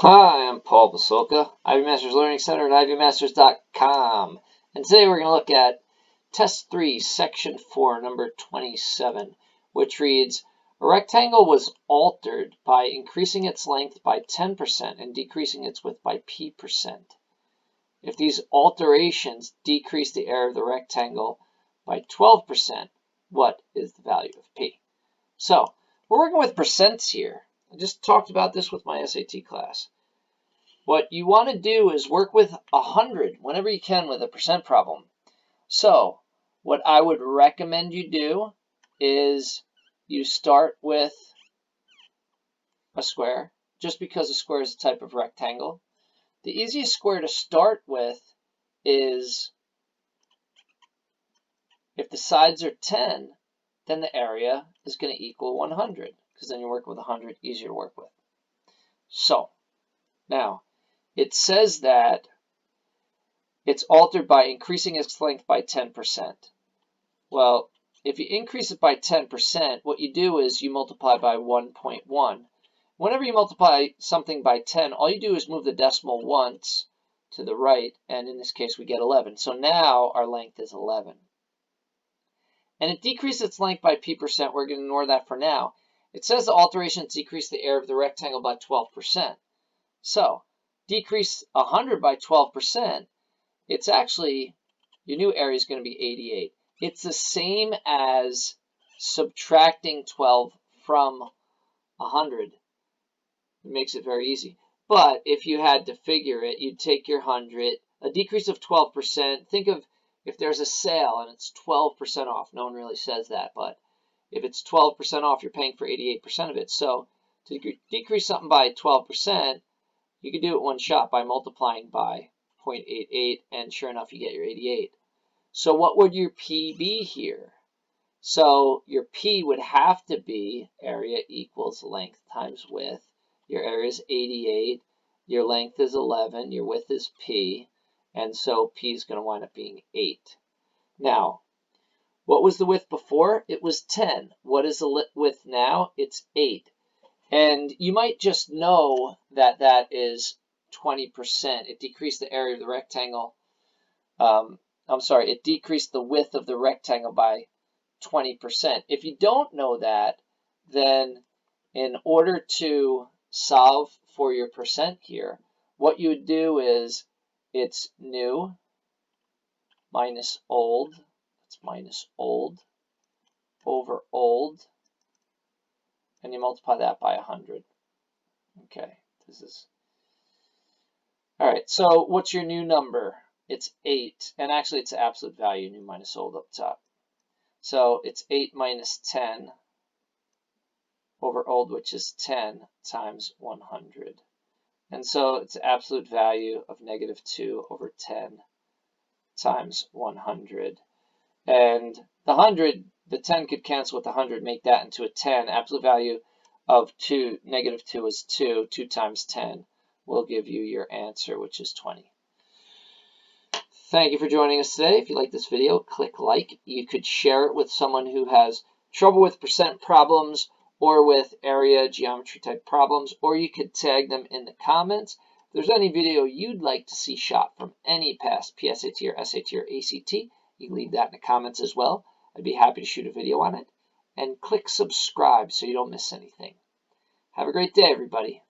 Hi, I'm Paul Pasulka, Ivy Masters Learning Center at ivymasters.com. And today we're going to look at Test 3, Section 4, number 27, which reads, a rectangle was altered by increasing its length by 10% and decreasing its width by p%. If these alterations decrease the area of the rectangle by 12%, what is the value of p? So, we're working with percents here. I just talked about this with my SAT class. What you want to do is work with 100 whenever you can with a percent problem. So what I would recommend you do is you start with a square, just because a square is a type of rectangle. The easiest square to start with is if the sides are 10, then the area is going to equal 100, because then you work with 100, easier to work with. So now, it says that it's altered by increasing its length by 10%. Well, if you increase it by 10%, what you do is you multiply by 1.1. Whenever you multiply something by 10, all you do is move the decimal once to the right, and in this case we get 11. So now our length is 11. And it decreases its length by p%. We're going to ignore that for now. It says the alterations decrease the area of the rectangle by 12%. So decrease 100 by 12%, it's actually, your new area is going to be 88. It's the same as subtracting 12 from 100. It makes it very easy. But if you had to figure it, you'd take your 100, a decrease of 12%. Think of if there's a sale and it's 12% off. No one really says that, but if it's 12% off, you're paying for 88% of it. So to decrease something by 12%, you could do it one shot by multiplying by 0.88, and sure enough, you get your 88. So what would your P be here? So your P would have to be area equals length times width. Your area is 88, your length is 11, your width is P, and so P is going to wind up being 8. Now, what was the width before? It was 10. What is the width now? It's 8. And you might just know that that is 20%. It decreased the area of the rectangle. It decreased the width of the rectangle by 20%. If you don't know that, then in order to solve for your percent here, what you would do is it's new minus old. It's minus old over old. And you multiply that by 100. Okay, this is... All right, so what's your new number? It's 8, and actually it's absolute value, new minus old up top. So it's 8 minus 10 over old, which is 10 times 100. And so it's absolute value of negative 2 over 10 times 100. And the 100, the 10 could cancel with the 100, make that into a 10. Absolute value of negative 2 is 2. 2 times 10 will give you your answer, which is 20. Thank you for joining us today. If you like this video, click like. You could share it with someone who has trouble with percent problems or with area geometry type problems, or you could tag them in the comments. If there's any video you'd like to see shot from any past PSAT or SAT or ACT, you can leave that in the comments as well. I'd be happy to shoot a video on it. And click subscribe so you don't miss anything. Have a great day, everybody.